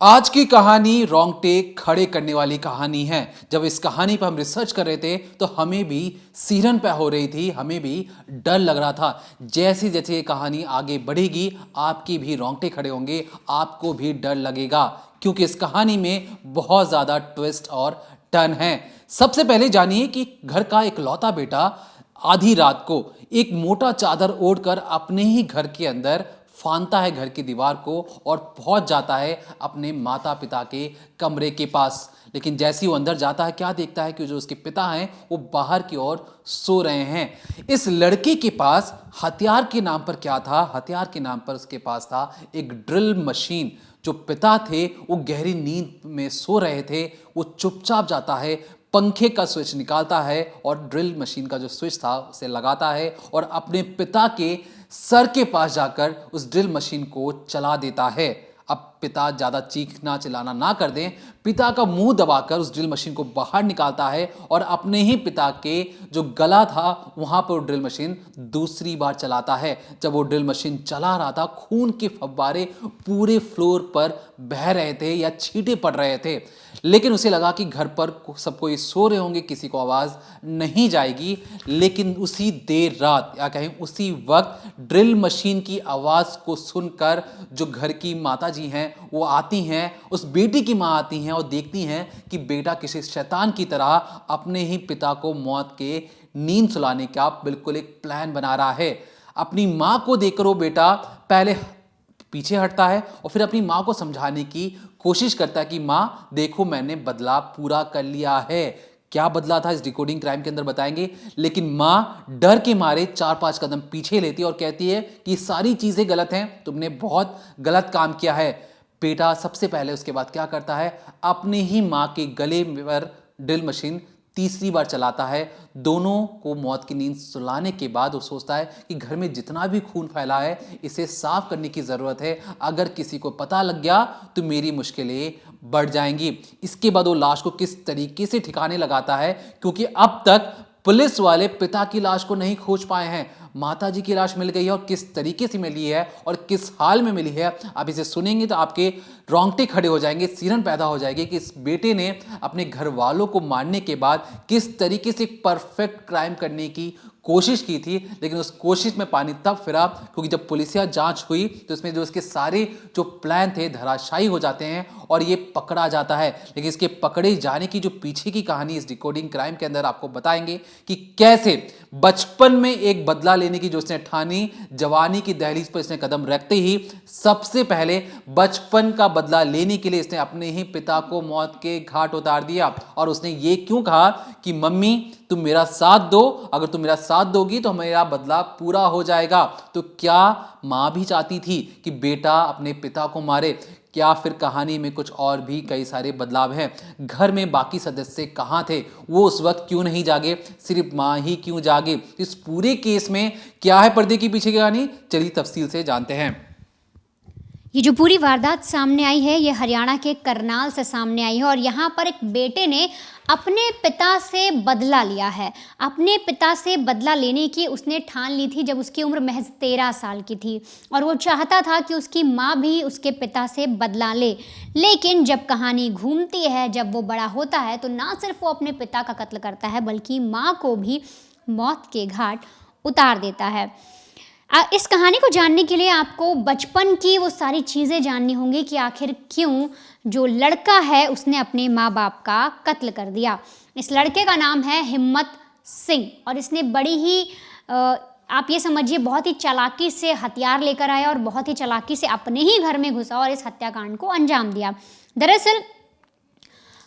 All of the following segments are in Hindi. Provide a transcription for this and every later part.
आज की कहानी रोंगटे खड़े करने वाली कहानी है। जब इस कहानी पर हम रिसर्च कर रहे थे तो हमें भी सिरन पे हो रही थी, हमें भी डर लग रहा था। जैसी जैसे ये कहानी आगे बढ़ेगी आपकी भी रोंगटे खड़े होंगे, आपको भी डर लगेगा, क्योंकि इस कहानी में बहुत ज़्यादा ट्विस्ट और टर्न है। सबसे पहले जानिए कि घर का इकलौता बेटा आधी रात को एक मोटा चादर ओढ़कर अपने ही घर के अंदर फांदता है घर की दीवार को और पहुंच जाता है अपने माता पिता के कमरे के पास। लेकिन जैसे ही वो अंदर जाता है क्या देखता है कि जो उसके पिता हैं वो बाहर की ओर सो रहे हैं। इस लड़के के पास हथियार के नाम पर क्या था? हथियार के नाम पर उसके पास था एक ड्रिल मशीन। जो पिता थे वो गहरी नींद में सो रहे थे। वो चुपचाप जाता है, पंखे का स्विच निकालता है और ड्रिल मशीन का जो स्विच था उसे लगाता है और अपने पिता के सर के पास जाकर उस ड्रिल मशीन को चला देता है। अब पिता ज्यादा चीखना चिल्लाना ना कर दें, पिता का मुंह दबाकर उस ड्रिल मशीन को बाहर निकालता है और अपने ही पिता के जो गला था वहां पर ड्रिल मशीन दूसरी बार चलाता है। जब वो ड्रिल मशीन चला रहा था खून के फव्वारे पूरे फ्लोर पर बह रहे थे या छींटे पड़ रहे थे, लेकिन उसे लगा कि घर पर सब कोई सो रहे होंगे, किसी को आवाज नहीं जाएगी। लेकिन उसी देर रात या कहें उसी वक्त ड्रिल मशीन की आवाज को सुनकर जो घर की माता जी हैं वो आती हैं, उस बेटी की मां आती हैं और देखती हैं कि बेटा किसी शैतान की तरह अपने ही पिता को मौत के नींद सुलाने का बिल्कुल एक प्लान बना रहा है। अपनी मां को देखकर वो बेटा पहले पीछे हटता है और फिर अपनी मां को समझाने की कोशिश करता है कि मां देखो मैंने बदला पूरा कर लिया है। क्या बदला था इस डिकोडिंग क्राइम के अंदर बताएंगे, लेकिन मां डर के मारे 4-5 कदम पीछे लेती है और कहती है कि सारी चीजें गलत हैं, तुमने बहुत गलत काम किया है। बेटा सबसे पहले उसके बाद क्या करता है, अपने ही मां के गले पर ड्रिल मशीन तीसरी बार चलाता है। दोनों को मौत की नींद सुलाने के बाद वो सोचता है कि घर में जितना भी खून फैला है इसे साफ करने की जरूरत है, अगर किसी को पता लग गया तो मेरी मुश्किलें बढ़ जाएंगी। इसके बाद वो लाश को किस तरीके से ठिकाने लगाता है, क्योंकि अब तक पुलिस वाले पिता की लाश को नहीं खोज पाए हैं। माताजी की लाश मिल गई है और किस तरीके से मिली है और किस हाल में मिली है, आप इसे सुनेंगे तो आपके रोंगटे खड़े हो जाएंगे, सिरन पैदा हो जाएगी कि इस बेटे ने अपने घर वालों को मारने के बाद किस तरीके से परफेक्ट क्राइम करने की कोशिश की थी। लेकिन उस कोशिश में पानी तब फिरा क्योंकि जब पुलिसिया जांच हुई तो इसमें जो इसके सारे जो प्लान थे धराशायी हो जाते हैं और ये पकड़ा जाता है। लेकिन इसके पकड़े जाने की जो पीछे की कहानी इस डिकोडिंग क्राइम के अंदर आपको बताएंगे कि कैसे बचपन में एक बदला लेने की जो इसने ठानी, जवानी की दहलीज पर इसने कदम रखते ही सबसे पहले बचपन का बदला लेने के लिए इसने अपने ही पिता को मौत के घाट उतार दिया। और उसने ये क्यों कहा कि मम्मी तुम मेरा साथ दो, अगर तुम मेरा साथ दोगी तो मेरा बदला पूरा हो जाएगा। तो क्या मां भी चाहती थी कि बेटा अपने पिता को मारे? क्या फिर कहानी में कुछ और भी कई सारे बदलाव हैं? घर में बाकी सदस्य कहां थे? वो उस वक्त क्यों नहीं जागे? सिर्फ मां ही क्यों जागे? इस पूरे केस में क्या है पर्दे के पीछे की कहानी, चलिए तफसील से जानते हैं। ये जो पूरी वारदात सामने आई है ये हरियाणा के करनाल से सामने आई है और यहाँ पर एक बेटे ने अपने पिता से बदला लिया है। अपने पिता से बदला लेने की उसने ठान ली थी जब उसकी उम्र महज 13 साल की थी और वो चाहता था कि उसकी माँ भी उसके पिता से बदला ले। लेकिन जब कहानी घूमती है, जब वो बड़ा होता है तो ना सिर्फ वो अपने पिता का कत्ल करता है बल्कि माँ को भी मौत के घाट उतार देता है। इस कहानी को जानने के लिए आपको बचपन की वो सारी चीज़ें जाननी होंगी कि आखिर क्यों जो लड़का है उसने अपने माँ बाप का कत्ल कर दिया। इस लड़के का नाम है हिम्मत सिंह और इसने बड़ी ही आप ये समझिए बहुत ही चालाकी से हथियार लेकर आया और बहुत ही चालाकी से अपने ही घर में घुसा और इस हत्याकांड को अंजाम दिया। दरअसल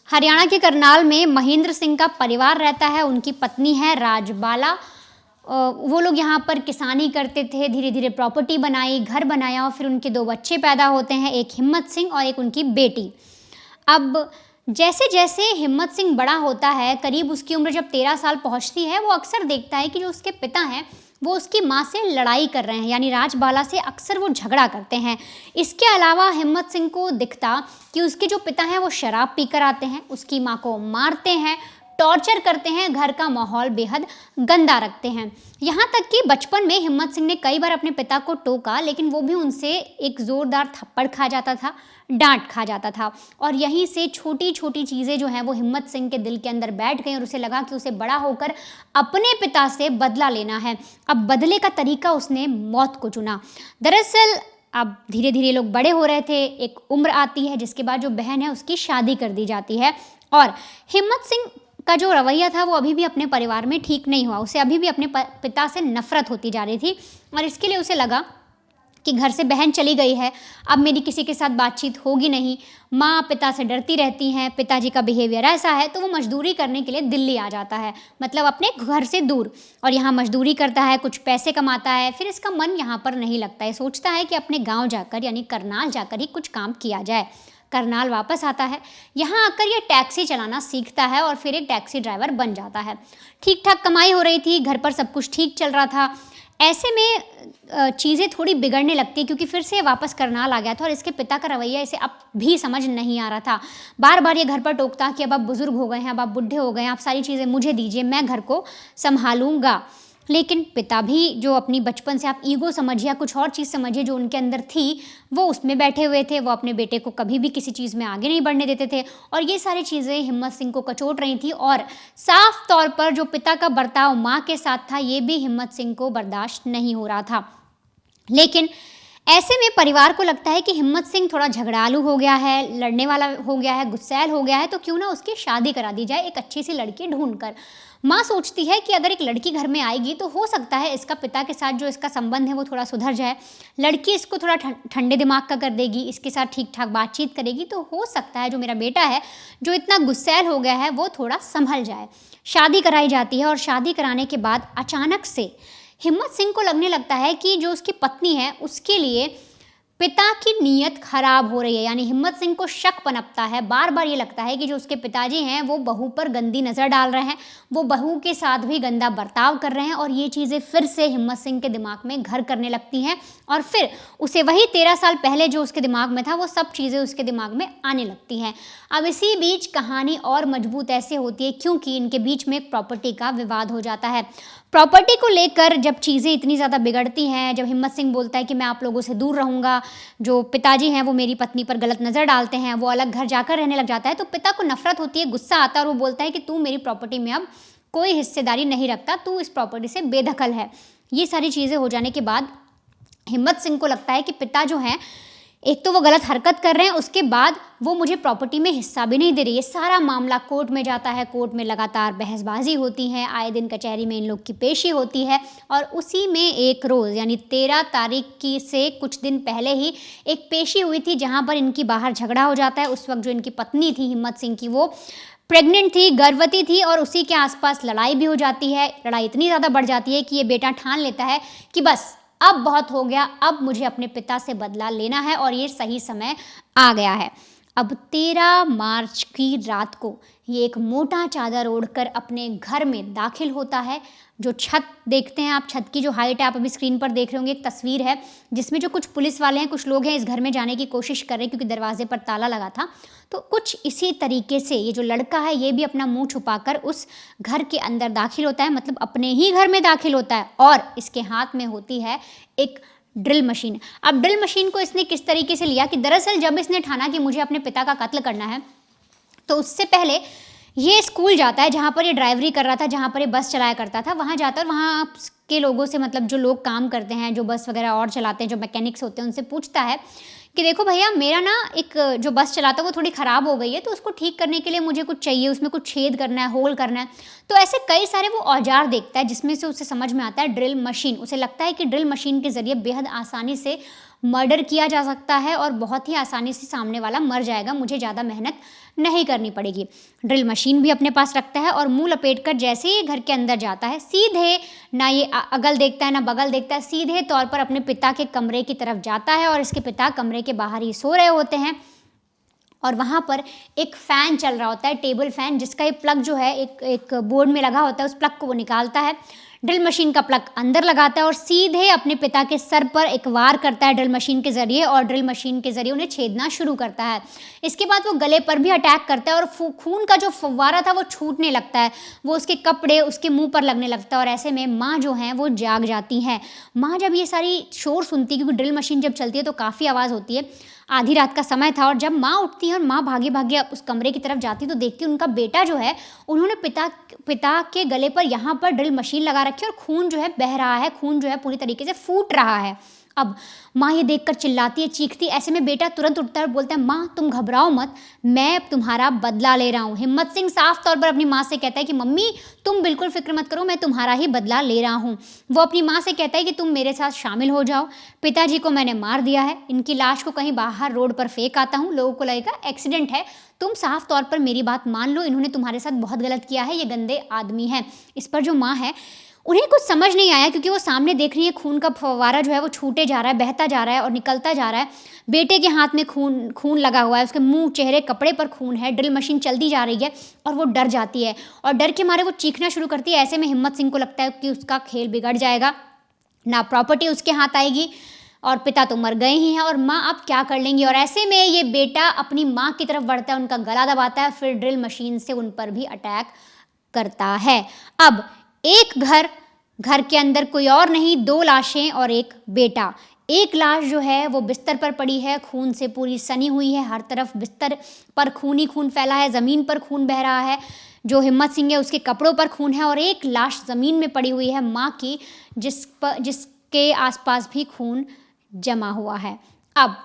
हरियाणा के करनाल में महेंद्र सिंह का परिवार रहता है, उनकी पत्नी है राजबाला। वो लोग यहाँ पर किसानी करते थे, धीरे धीरे प्रॉपर्टी बनाई, घर बनाया और फिर उनके 2 बच्चे पैदा होते हैं, एक हिम्मत सिंह और एक उनकी बेटी। अब जैसे जैसे हिम्मत सिंह बड़ा होता है, करीब उसकी उम्र जब 13 साल पहुँचती है, वो अक्सर देखता है कि जो उसके पिता हैं वो उसकी माँ से लड़ाई कर रहे हैं, यानी राजबाला से अक्सर वो झगड़ा करते हैं। इसके अलावा हिम्मत सिंह को दिखता कि उसके जो पिता हैं वो शराब पीकर आते हैं, उसकी माँ को मारते हैं, टॉर्चर करते हैं, घर का माहौल बेहद गंदा रखते हैं। यहाँ तक कि बचपन में हिम्मत सिंह ने कई बार अपने पिता को टोका, लेकिन वो भी उनसे एक ज़ोरदार थप्पड़ खा जाता था, डांट खा जाता था। और यहीं से छोटी छोटी चीज़ें जो हैं वो हिम्मत सिंह के दिल के अंदर बैठ गई और उसे लगा कि उसे बड़ा होकर अपने पिता से बदला लेना है। अब बदले का तरीका उसने मौत को चुना। दरअसल अब धीरे धीरे लोग बड़े हो रहे थे, एक उम्र आती है जिसके बाद जो बहन है उसकी शादी कर दी जाती है और हिम्मत सिंह का जो रवैया था वो अभी भी अपने परिवार में ठीक नहीं हुआ। उसे अभी भी अपने पिता से नफरत होती जा रही थी और इसके लिए उसे लगा कि घर से बहन चली गई है, अब मेरी किसी के साथ बातचीत होगी नहीं, माँ पिता से डरती रहती हैं, पिताजी का बिहेवियर ऐसा है, तो वो मजदूरी करने के लिए दिल्ली आ जाता है, मतलब अपने घर से दूर, और यहाँ मजदूरी करता है, कुछ पैसे कमाता है। फिर इसका मन यहाँ पर नहीं लगता है, सोचता है कि अपने गाँव जाकर यानी करनाल जाकर ही कुछ काम किया जाए। करनाल वापस आता है, यहाँ आकर ये टैक्सी चलाना सीखता है और फिर एक टैक्सी ड्राइवर बन जाता है। ठीक ठाक कमाई हो रही थी, घर पर सब कुछ ठीक चल रहा था। ऐसे में चीज़ें थोड़ी बिगड़ने लगती है क्योंकि फिर से वापस करनाल आ गया था और इसके पिता का रवैया इसे अब भी समझ नहीं आ रहा था। बार बार ये घर पर टोकता कि अब आप बुज़ुर्ग हो गए हैं, अब आप बुढ़े हो गए हैं, आप सारी चीज़ें मुझे दीजिए, मैं घर को संभालूंगा। लेकिन पिता भी जो अपनी बचपन से आप ईगो समझिए या कुछ और चीज़ समझिए जो उनके अंदर थी, वो उसमें बैठे हुए थे। वो अपने बेटे को कभी भी किसी चीज़ में आगे नहीं बढ़ने देते थे और ये सारी चीज़ें हिम्मत सिंह को कचोट रही थी और साफ तौर पर जो पिता का बर्ताव माँ के साथ था ये भी हिम्मत सिंह को बर्दाश्त नहीं हो रहा था। लेकिन ऐसे में परिवार को लगता है कि हिम्मत सिंह थोड़ा झगड़ालू हो गया है, लड़ने वाला हो गया है, गुस्सैल हो गया है, तो क्यों ना उसकी शादी करा दी जाए एक अच्छी सी लड़की ढूंढकर। माँ सोचती है कि अगर एक लड़की घर में आएगी तो हो सकता है इसका पिता के साथ जो इसका संबंध है वो थोड़ा सुधर जाए, लड़की इसको थोड़ा ठंडे दिमाग का कर देगी, इसके साथ ठीक ठाक बातचीत करेगी, तो हो सकता है जो मेरा बेटा है जो इतना गुस्सैल हो गया है वो थोड़ा संभल जाए। शादी कराई जाती है और शादी कराने के बाद अचानक से हिम्मत सिंह को लगने लगता है कि जो उसकी पत्नी है उसके लिए पिता की नीयत खराब हो रही है, यानी हिम्मत सिंह को शक पनपता है। बार बार ये लगता है कि जो उसके पिताजी हैं वो बहू पर गंदी नज़र डाल रहे हैं, वो बहू के साथ भी गंदा बर्ताव कर रहे हैं और ये चीज़ें फिर से हिम्मत सिंह के दिमाग में घर करने लगती हैं और फिर उसे वही 13 साल पहले जो उसके दिमाग में था वो सब चीज़ें उसके दिमाग में आने लगती हैं। अब इसी बीच कहानी और मजबूत ऐसे होती है क्योंकि इनके बीच में एक प्रॉपर्टी का विवाद हो जाता है। प्रॉपर्टी को लेकर जब चीज़ें इतनी ज़्यादा बिगड़ती हैं, जब हिम्मत सिंह बोलता है कि मैं आप लोगों से दूर रहूँगा, जो पिताजी हैं वो मेरी पत्नी पर गलत नज़र डालते हैं, वो अलग घर जाकर रहने लग जाता है, तो पिता को नफरत होती है, गुस्सा आता है और वो बोलता है कि तू मेरी प्रॉपर्टी में अब कोई हिस्सेदारी नहीं रखता, तू इस प्रॉपर्टी से बेदखल है। ये सारी चीज़ें हो जाने के बाद हिम्मत सिंह को लगता है कि पिता जो हैं एक तो वो गलत हरकत कर रहे हैं, उसके बाद वो मुझे प्रॉपर्टी में हिस्सा भी नहीं दे रही है। सारा मामला कोर्ट में जाता है, कोर्ट में लगातार बहसबाजी होती है, आए दिन कचहरी में इन लोग की पेशी होती है और उसी में एक रोज़ यानी 13 तारीख की से कुछ दिन पहले ही एक पेशी हुई थी जहाँ पर इनकी बाहर झगड़ा हो जाता है। उस वक्त जो इनकी पत्नी थी हिम्मत सिंह की वो प्रेग्नेंट थी, गर्भवती थी और उसी के आसपास लड़ाई भी हो जाती है। लड़ाई इतनी ज़्यादा बढ़ जाती है कि ये बेटा ठान लेता है कि बस अब बहुत हो गया, अब मुझे अपने पिता से बदला लेना है और ये सही समय आ गया है। अब 13 मार्च की रात को ये एक मोटा चादर ओढ़कर अपने घर में दाखिल होता है। जो छत देखते हैं आप, छत की जो हाइट है आप अभी स्क्रीन पर देख रहे होंगे, एक तस्वीर है जिसमें जो कुछ पुलिस वाले हैं, कुछ लोग हैं इस घर में जाने की कोशिश कर रहे हैं क्योंकि दरवाजे पर ताला लगा था। तो कुछ इसी तरीके से ये जो लड़का है ये भी अपना मुंह छुपाकर उस घर के अंदर दाखिल होता है, मतलब अपने ही घर में दाखिल होता है और इसके हाथ में होती है एक ड्रिल मशीन। अब ड्रिल मशीन को इसने किस तरीके से लिया कि दरअसल जब इसने ठाना कि मुझे अपने पिता का कत्ल करना है तो उससे पहले ये स्कूल जाता है जहाँ पर ये ड्राइवरी कर रहा था, जहाँ पर ये बस चलाया करता था, वहाँ जाता है, वहाँ के लोगों से, मतलब जो लोग काम करते हैं, जो बस वगैरह और चलाते हैं, जो मैकेनिक्स होते हैं, उनसे पूछता है कि देखो भैया मेरा ना एक जो बस चलाता है वो थोड़ी ख़राब हो गई है, तो उसको ठीक करने के लिए मुझे कुछ चाहिए, उसमें कुछ छेद करना है, होल करना है। तो ऐसे कई सारे वो औजार देखता है जिसमें से उसे समझ में आता है ड्रिल मशीन। उसे लगता है कि ड्रिल मशीन के ज़रिए बेहद आसानी से मर्डर किया जा सकता है और बहुत ही आसानी से सामने वाला मर जाएगा, मुझे ज़्यादा मेहनत नहीं करनी पड़ेगी। ड्रिल मशीन भी अपने पास रखता है और मुंह लपेटकर जैसे ही घर के अंदर जाता है, सीधे ना ये अगल देखता है ना बगल देखता है, सीधे तौर पर अपने पिता के कमरे की तरफ जाता है और इसके पिता कमरे के बाहर ही सो रहे होते हैं और वहाँ पर एक फ़ैन चल रहा होता है, टेबल फ़ैन, जिसका ये प्लग जो है एक बोर्ड में लगा होता है, उस प्लग को वो निकालता है, ड्रिल मशीन का प्लग अंदर लगाता है और सीधे अपने पिता के सर पर एक वार करता है ड्रिल मशीन के ज़रिए और ड्रिल मशीन के ज़रिए उन्हें छेदना शुरू करता है। इसके बाद वो गले पर भी अटैक करता है और खून का जो फव्वारा था वो छूटने लगता है, वो उसके कपड़े उसके मुंह पर लगने लगता है और ऐसे में माँ जो हैं वो जाग जाती हैं। माँ जब ये सारी शोर सुनती है, क्योंकि ड्रिल मशीन जब चलती है तो काफ़ी आवाज़ होती है, आधी रात का समय था और जब माँ उठती है और माँ भागे भागे उस कमरे की तरफ जाती है तो देखती है उनका बेटा जो है, उन्होंने पिता के गले पर यहाँ पर ड्रिल मशीन लगा रखी है और खून जो है बह रहा है, खून जो है पूरी तरीके से फूट रहा है। अब माँ ये देखकर चिल्लाती है, चीखती है। ऐसे में बेटा तुरंत उठता है और बोलता है, माँ तुम घबराओ मत, मैं तुम्हारा बदला ले रहा हूँ। हिम्मत सिंह साफ तौर पर अपनी माँ से कहता है कि मम्मी तुम बिल्कुल फिक्र मत करो, मैं तुम्हारा ही बदला ले रहा हूँ। वो अपनी माँ से कहता है कि तुम मेरे साथ शामिल हो जाओ, पिताजी को मैंने मार दिया है, इनकी लाश को कहीं बाहर रोड पर फेंक आता हूँ, लोगों को लगेगा एक्सीडेंट है, तुम साफ तौर पर मेरी बात मान लो, इन्होंने तुम्हारे साथ बहुत गलत किया है, ये गंदे आदमी हैं। इस पर जो माँ है उन्हें कुछ समझ नहीं आया, क्योंकि वो सामने देख रही है खून का फव्वारा जो है वो छूटे जा रहा है, बहता जा रहा है और निकलता जा रहा है। बेटे के हाथ में खून लगा हुआ है, उसके मुंह चेहरे कपड़े पर खून है, ड्रिल मशीन चलती जा रही है और वो डर जाती है और डर के मारे वो चीखना शुरू करती है। ऐसे में हिम्मत सिंह को लगता है कि उसका खेल बिगड़ जाएगा, ना प्रॉपर्टी उसके हाथ आएगी और पिता तो मर गए ही हैं और माँ अब क्या कर लेंगी। और ऐसे में ये बेटा अपनी माँ की तरफ बढ़ता है, उनका गला दबाता है, फिर ड्रिल मशीन से उन पर भी अटैक करता है। अब एक घर के अंदर कोई और नहीं, 2 लाशें और एक बेटा। एक लाश जो है वो बिस्तर पर पड़ी है, खून से पूरी सनी हुई है, हर तरफ बिस्तर पर खून ही खून फैला है, ज़मीन पर खून बह रहा है, जो हिम्मत सिंह है उसके कपड़ों पर खून है और एक लाश ज़मीन में पड़ी हुई है माँ की, जिसके आसपास भी खून जमा हुआ है। अब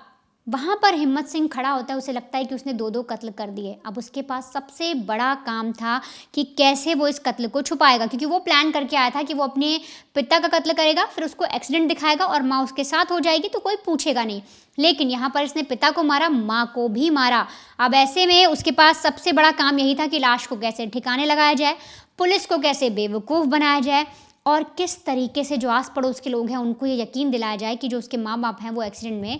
वहाँ पर हिम्मत सिंह खड़ा होता है, उसे लगता है कि उसने 2 कत्ल कर दिए। अब उसके पास सबसे बड़ा काम था कि कैसे वो इस कत्ल को छुपाएगा, क्योंकि वो प्लान करके आया था कि वो अपने पिता का कत्ल करेगा, फिर उसको एक्सीडेंट दिखाएगा और माँ उसके साथ हो जाएगी तो कोई पूछेगा नहीं। लेकिन यहाँ पर इसने पिता को मारा, माँ को भी मारा। अब ऐसे में उसके पास सबसे बड़ा काम यही था कि लाश को कैसे ठिकाने लगाया जाए, पुलिस को कैसे बेवकूफ़ बनाया जाए और किस तरीके से जो आस पड़ोस के लोग हैं उनको ये यकीन दिलाया जाए कि जो उसके माँ बाप हैं वो एक्सीडेंट में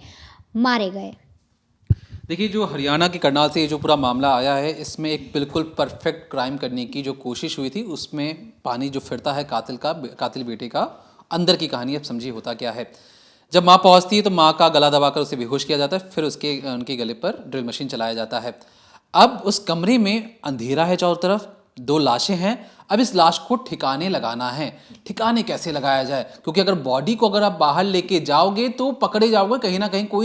मारे गए। देखिए, जो हरियाणा के करनाल से ये जो पूरा मामला आया है, इसमें एक बिल्कुल परफेक्ट क्राइम करने की जो कोशिश हुई थी, उसमें पानी जो फिरता है कातिल बेटे का, अंदर की कहानी अब समझिए होता क्या है। जब माँ पहुँचती है तो माँ का गला दबाकर उसे बेहोश किया जाता है, फिर उनके गले पर ड्रिल मशीन चलाया जाता है। अब उस कमरे में अंधेरा है, चारों तरफ 2 लाशें हैं। अब इस लाश को ठिकाने लगाना है। ठिकाने कैसे लगाया जाए, क्योंकि अगर बॉडी को अगर आप बाहर लेके जाओगे तो पकड़े जाओगे, कहीं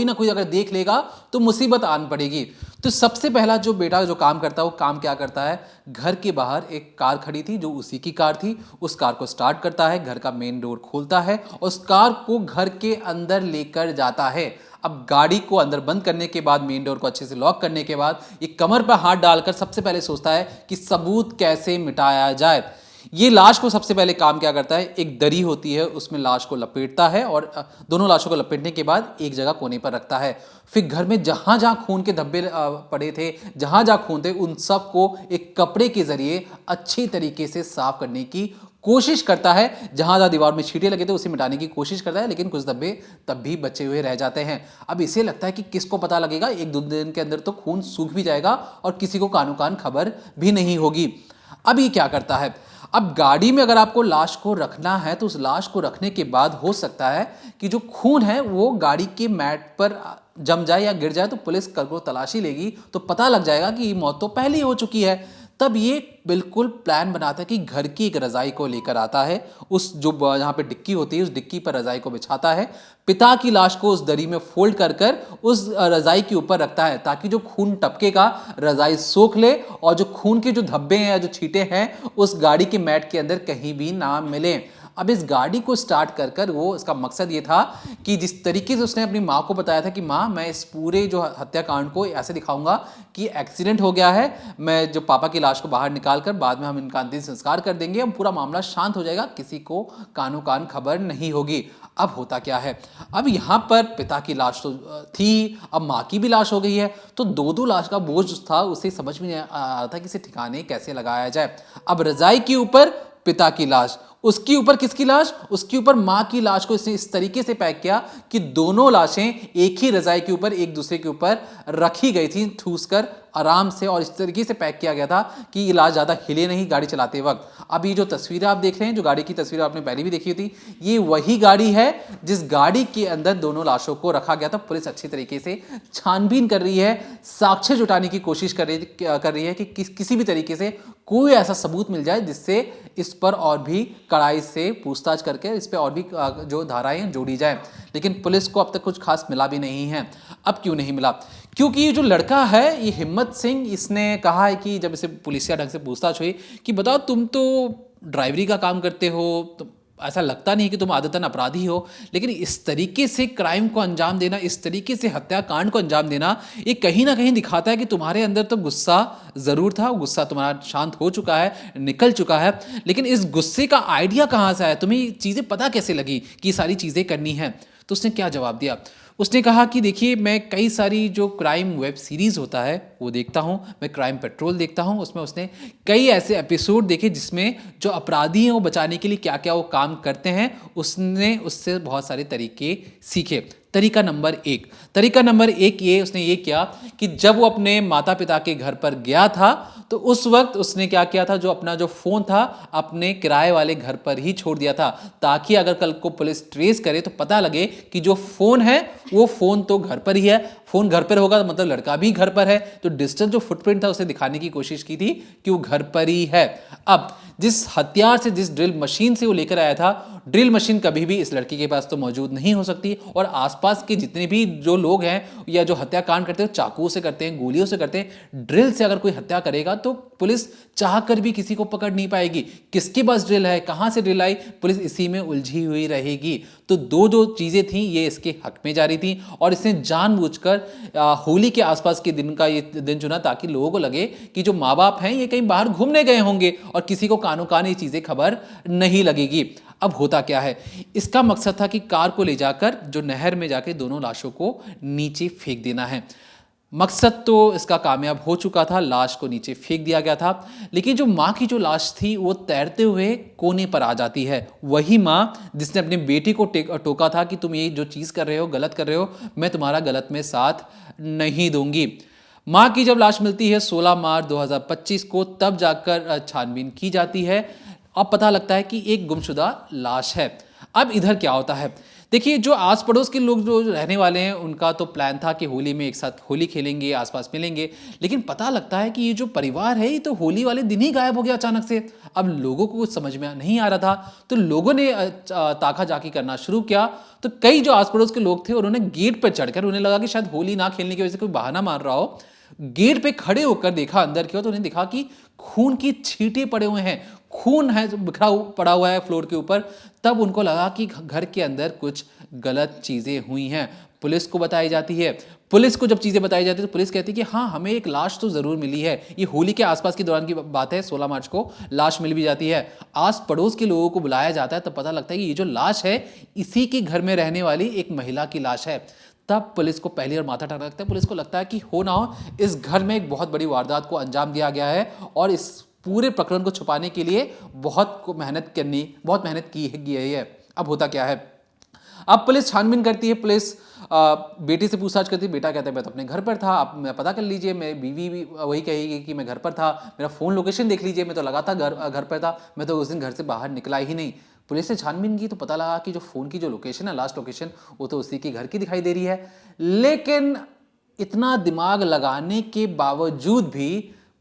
ना कोई अगर देख लेगा तो मुसीबत आन पड़ेगी। तो सबसे पहला जो बेटा जो काम करता है, वो काम क्या करता है, घर के बाहर एक कार खड़ी थी जो उसी की कार थी, उस कार को स्टार्ट करता है, घर का मेन डोर खोलता है और उस कार को घर के अंदर लेकर जाता है। अब गाड़ी को अंदर बंद करने के बाद, मेन डोर को अच्छे से लॉक करने के बाद, ये कमर पर हाथ डालकर सबसे पहले सोचता है कि सबूत कैसे मिटाया जाए। ये लाश को सबसे पहले काम क्या करता है, एक दरी होती है उसमें लाश को लपेटता है और दोनों लाशों को लपेटने के बाद एक जगह कोने पर रखता है। फिर घर में जहाँ जहाँ खून के धब्बे पड़े थे, जहाँ जहाँ खून थे, उन सब को एक कपड़े के जरिए अच्छी तरीके से साफ करने की कोशिश करता है। जहाँ जहाँ दीवार में छींटे लगे थे उसे मिटाने की कोशिश करता है, लेकिन कुछ धब्बे तब भी बचे हुए रह जाते हैं। अब इसे लगता है कि किसको पता लगेगा, 1-2 दिन के अंदर तो खून सूख भी जाएगा और किसी को कानो कान खबर भी नहीं होगी। अब ये क्या करता है, अब गाड़ी में अगर आपको लाश को रखना है तो उस लाश को रखने के बाद हो सकता है कि जो खून है वो गाड़ी के मैट पर जम जाए या गिर जाए, तो पुलिस कल को तलाशी लेगी तो पता लग जाएगा कि ये मौत तो पहले ही हो चुकी है। तब ये बिल्कुल प्लान बनाता है कि घर की एक रज़ाई को लेकर आता है, उस जो जहाँ पे डिक्की होती है उस डिक्की पर रज़ाई को बिछाता है, पिता की लाश को उस दरी में फोल्ड कर उस रज़ाई के ऊपर रखता है ताकि जो खून टपकेगा रज़ाई सोख ले और जो खून के जो धब्बे हैं, जो छींटे हैं, उस गाड़ी के मैट के अंदर कहीं भी ना मिले। अब इस गाड़ी को स्टार्ट कर वो, इसका मकसद ये था कि जिस तरीके से उसने अपनी माँ को बताया था कि माँ मैं इस पूरे जो हत्याकांड को ऐसे दिखाऊंगा कि एक्सीडेंट हो गया है, मैं जो पापा की लाश को बाहर निकाल कर बाद में हम इनका अंतिम संस्कार कर देंगे, हम पूरा मामला शांत हो जाएगा, किसी को कानो कान खबर नहीं होगी। अब होता क्या है, अब यहाँ पर पिता की लाश तो थी, अब माँ की भी लाश हो गई है, तो 2-2 लाश का बोझ था, उसे समझ में नहीं आ रहा था कि इसे ठिकाने कैसे लगाया जाए। अब रजाई के ऊपर पिता की लाश, उसके ऊपर किसकी लाश? उसके ऊपर मां की लाश को इसने इस तरीके से पैक किया कि दोनों लाशें एक ही रजाई के ऊपर एक दूसरे के ऊपर रखी गई थी ठूस कर आराम से, और इस तरीके से पैक किया गया था कि ये लाश ज्यादा हिले नहीं गाड़ी चलाते वक्त। अब ये जो तस्वीरें आप देख रहे हैं, जो गाड़ी की तस्वीर आपने पहले भी देखी थी, ये वही गाड़ी है जिस गाड़ी के अंदर दोनों लाशों को रखा गया था। पुलिस अच्छी तरीके से छानबीन कर रही है, साक्ष्य जुटाने की कोशिश कर रही है कि किसी भी तरीके से कोई ऐसा सबूत मिल जाए जिससे इस पर और भी कड़ाई से पूछताछ करके इस पर और भी जो धाराएं जोड़ी जाए। लेकिन पुलिस को अब तक कुछ खास मिला भी नहीं है। अब क्यों नहीं मिला? क्योंकि ये जो लड़का है, ये हिम्मत सिंह, इसने कहा है कि जब इसे पुलिसिया ढंग से पूछताछ हुई कि बताओ तुम तो ड्राइवरी का काम करते हो, तो ऐसा लगता नहीं कि तुम आदतन अपराधी हो, लेकिन इस तरीके से क्राइम को अंजाम देना, इस तरीके से हत्याकांड को अंजाम देना, ये कहीं ना कहीं दिखाता है कि तुम्हारे अंदर तो गुस्सा जरूर था, वो गुस्सा तुम्हारा शांत हो चुका है, निकल चुका है, लेकिन इस गुस्से का आइडिया कहाँ से आया? तुम्हें ये चीज़ें पता कैसे लगी कि ये सारी चीज़ें करनी है? तो उसने क्या जवाब दिया? उसने कहा कि देखिए, मैं कई सारी जो क्राइम वेब सीरीज़ होता है वो देखता हूँ, मैं क्राइम पेट्रोल देखता हूँ, उसमें उसने कई ऐसे एपिसोड देखे जिसमें जो अपराधी हैं वो बचाने के लिए क्या क्या वो काम करते हैं, उसने उससे बहुत सारे तरीके सीखे। तरीका नंबर एक ये उसने ये किया कि जब वो अपने माता पिता के घर पर गया था तो उस वक्त उसने क्या किया था, जो अपना जो फ़ोन था अपने किराए वाले घर पर ही छोड़ दिया था, ताकि अगर कल को पुलिस ट्रेस करे तो पता लगे कि जो फ़ोन है वो फ़ोन तो घर पर ही है। फ़ोन घर पर होगा तो मतलब लड़का भी घर पर है, तो डिजिटल जो फुटप्रिंट था उसे दिखाने की कोशिश की थी कि वो घर पर ही है। अब जिस हथियार से, जिस ड्रिल मशीन से वो लेकर आया था, ड्रिल मशीन कभी भी इस लड़की के पास तो मौजूद नहीं हो सकती, और आसपास के जितने भी जो लोग हैं या जो हत्याकांड करते हैं, चाकुओं से करते हैं, गोलियों से करते हैं, ड्रिल से अगर कोई हत्या करेगा तो पुलिस चाहकर भी किसी को पकड़ नहीं पाएगी। किसके पास ड्रिल है, कहां से ड्रिल आई, पुलिस इसी में उलझी हुई रहेगी। तो दो जो चीजें थी ये इसके हक में जारी थी, और इसने जानबूझकर होली के आसपास के दिन का ये दिन चुना ताकि लोगों को लगे कि जो माँ बाप हैं ये कहीं बाहर घूमने गए होंगे और किसी को कानो कान ये चीजें खबर नहीं लगेगी। अब होता क्या है, इसका मकसद था कि कार को ले जाकर जो नहर में जाके दोनों लाशों को नीचे फेंक देना है। मकसद तो इसका कामयाब हो चुका था, लाश को नीचे फेंक दिया गया था, लेकिन जो माँ की जो लाश थी वो तैरते हुए कोने पर आ जाती है। वही माँ जिसने अपने बेटी को टोका था कि तुम ये जो चीज़ कर रहे हो, गलत कर रहे हो, मैं तुम्हारा गलत में साथ नहीं दूंगी। माँ की जब लाश मिलती है 16 मार्च 2025 को, तब जाकर छानबीन की जाती है। अब पता लगता है कि एक गुमशुदा लाश है। अब इधर क्या होता है, देखिए, जो आस पड़ोस के लोग जो रहने वाले हैं उनका तो प्लान था कि होली में एक साथ होली खेलेंगे, आसपास मिलेंगे, लेकिन पता लगता है कि ये जो परिवार है ये तो होली वाले दिन ही गायब हो गया अचानक से। अब लोगों को कुछ समझ में नहीं आ रहा था, तो लोगों ने ताका झाकी करना शुरू किया। तो कई जो आस पड़ोस के लोग थे उन्होंने गेट पर चढ़कर, उन्हें लगा कि शायद होली ना खेलने की वजह से कोई बहाना मार रहा हो, गेट पे खड़े होकर देखा अंदर की ओर, तो उन्हें देखा कि खून की छींटे पड़े हुए हैं, खून है जो बिखरा पड़ा हुआ है फ्लोर के ऊपर। तब उनको लगा कि घर के अंदर कुछ गलत चीजें हुई हैं। पुलिस को बताई जाती है। पुलिस को जब चीजें बताई जाती है तो पुलिस कहती है कि हाँ, हमें एक लाश तो जरूर मिली है। ये होली के आसपास के दौरान की बात है, 16 मार्च को लाश मिल भी जाती है। आस पड़ोस के लोगों को बुलाया जाता है, तब पता लगता है कि ये जो लाश है इसी के घर में रहने वाली एक महिला की लाश है। तब पुलिस को पहली और माथा ठनकता है। पुलिस को लगता है कि हो ना हो इस घर में एक बहुत बड़ी वारदात को अंजाम दिया गया है, और इस पूरे प्रकरण को छुपाने के लिए बहुत मेहनत की गई है। अब होता क्या है, अब पुलिस छानबीन करती है। पुलिस बेटे से पूछताछ करती है। बेटा कहता है मैं तो अपने घर पर था, आप मैं पता कर लीजिए। मैं बीवी भी वही कहेगी कि मैं घर पर था, मेरा फ़ोन लोकेशन देख लीजिए, मैं तो लगातार घर पर था, मैं तो उस दिन घर से बाहर निकला ही नहीं। पुलिस ने छानबीन की तो पता लगा कि जो फ़ोन की जो लोकेशन है, लास्ट लोकेशन, वो तो उसी के घर की दिखाई दे रही है। लेकिन इतना दिमाग लगाने के बावजूद भी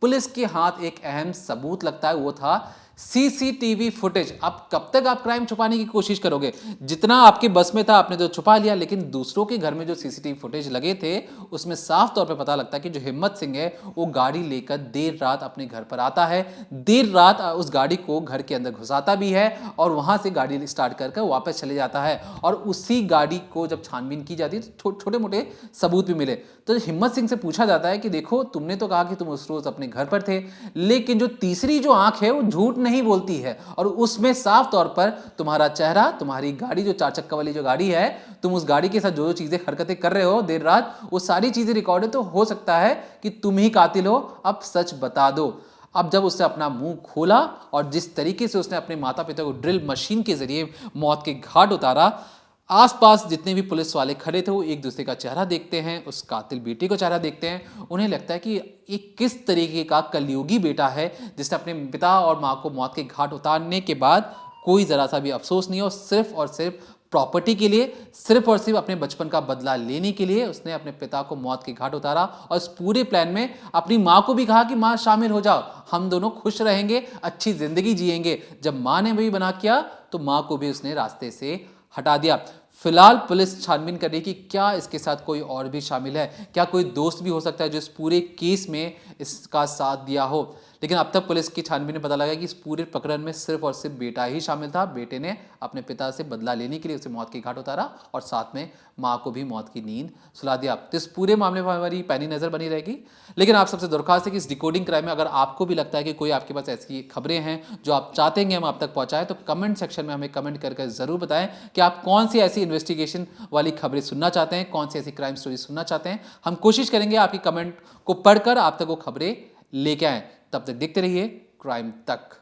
पुलिस के हाथ एक अहम सबूत लगता है, वो था सीसीटीवी फुटेज। अब कब तक आप क्राइम छुपाने की कोशिश करोगे? जितना आपके बस में था आपने तो छुपा लिया, लेकिन दूसरों के घर में जो सीसीटीवी फुटेज लगे थे उसमें साफ तौर पे पता लगता है कि जो हिम्मत सिंह है वो गाड़ी लेकर देर रात अपने घर पर आता है, देर रात उस गाड़ी को घर के अंदर घुसाता भी है और वहां से गाड़ी स्टार्ट कर वापस चले जाता है। और उसी गाड़ी को जब छानबीन की जाती है तो छोटे मोटे सबूत भी मिले। तो हिम्मत सिंह से पूछा जाता है कि देखो, तुमने तो कहा कि तुम उस रोज अपने घर पर थे, लेकिन जो तीसरी जो आंख है वो झूठ नहीं बोलती है, और उसमें साफ तौर पर तुम्हारा चेहरा, तुम्हारी गाड़ी, जो 4 चक्का वाली जो गाड़ी है, तुम उस गाड़ी के साथ जो चीजें हरकतें कर रहे हो देर रात, वो सारी चीजें रिकॉर्ड है। तो हो सकता है कि तुम ही कातिल हो, अब सच बता दो। अब जब उसने अपना मुंह खोला और जिस तरीके से उसने अपने माता पिता को ड्रिल मशीन के जरिए मौत के घाट उतारा, आसपास जितने भी पुलिस वाले खड़े थे वो एक दूसरे का चेहरा देखते हैं, उस कातिल बेटे को चेहरा देखते हैं। उन्हें लगता है कि ये किस तरीके का कलयुगी बेटा है जिसने अपने पिता और माँ को मौत के घाट उतारने के बाद कोई ज़रा सा भी अफसोस नहीं है, और सिर्फ प्रॉपर्टी के लिए, सिर्फ और सिर्फ अपने बचपन का बदला लेने के लिए उसने अपने पिता को मौत के घाट उतारा। और इस पूरे प्लान में अपनी माँ को भी कहा कि माँ शामिल हो जाओ, हम दोनों खुश रहेंगे, अच्छी जिंदगी जिएंगे। जब माँ ने वही बना किया तो माँ को भी उसने रास्ते से हटा दिया। फिलहाल पुलिस छानबीन कर रही है कि क्या इसके साथ कोई और भी शामिल है, क्या कोई दोस्त भी हो सकता है जो इस पूरे केस में इसका साथ दिया हो। लेकिन अब तक पुलिस की छानबीन में पता लगा कि इस पूरे प्रकरण में सिर्फ और सिर्फ बेटा ही शामिल था। बेटे ने अपने पिता से बदला लेने के लिए उसे मौत के घाट उतारा और साथ में माँ को भी मौत की नींद सुला दिया। तो इस पूरे मामले पर हमारी पैनी नज़र बनी रहेगी। लेकिन आप सबसे दरख्वास्त है कि इस डिकोडिंग क्राइम में अगर आपको भी लगता है कि कोई आपके पास ऐसी खबरें हैं जो आप चाहते हैं हम आप तक पहुँचाएं, तो कमेंट सेक्शन में हमें कमेंट करके ज़रूर बताएं कि आप कौन सी ऐसी इन्वेस्टिगेशन वाली खबरें सुनना चाहते हैं, कौन सी ऐसी क्राइम स्टोरी सुनना चाहते हैं। हम कोशिश करेंगे आपकी कमेंट को पढ़कर आप तक वो खबरें लेके आएँ। तब तक देखते रहिए क्राइम तक।